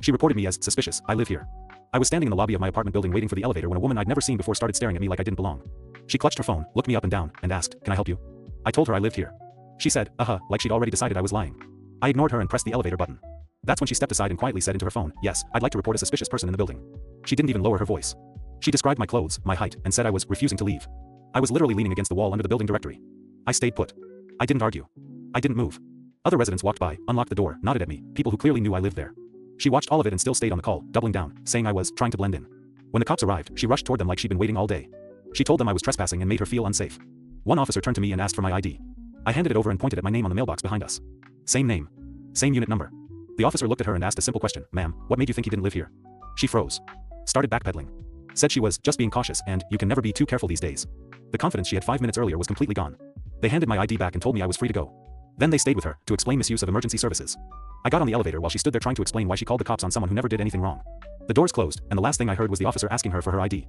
She reported me as suspicious. I live here. I was standing in the lobby of my apartment building waiting for the elevator when a woman I'd never seen before started staring at me like I didn't belong. She clutched her phone, looked me up and down, and asked, "Can I help you?" I told her I lived here. She said, like she'd already decided I was lying. I ignored her and pressed the elevator button. That's when she stepped aside and quietly said into her phone, "Yes, I'd like to report a suspicious person in the building." She didn't even lower her voice. She described my clothes, my height, and said I was refusing to leave. I was literally leaning against the wall under the building directory. I stayed put. I didn't argue. I didn't move. Other residents walked by, unlocked the door, nodded at me, people who clearly knew I lived there. She watched all of it and still stayed on the call, doubling down, saying I was trying to blend in. When the cops arrived, she rushed toward them like she'd been waiting all day. She told them I was trespassing and made her feel unsafe. One officer turned to me and asked for my ID. I handed it over and pointed at my name on the mailbox behind us. Same name. Same unit number. The officer looked at her and asked a simple question, "Ma'am, what made you think you didn't live here?" She froze. Started backpedaling. Said she was just being cautious and you can never be too careful these days. The confidence she had 5 minutes earlier was completely gone. They handed my ID back and told me I was free to go. Then they stayed with her to explain misuse of emergency services. I got on the elevator while she stood there trying to explain why she called the cops on someone who never did anything wrong. The doors closed, and the last thing I heard was the officer asking her for her ID.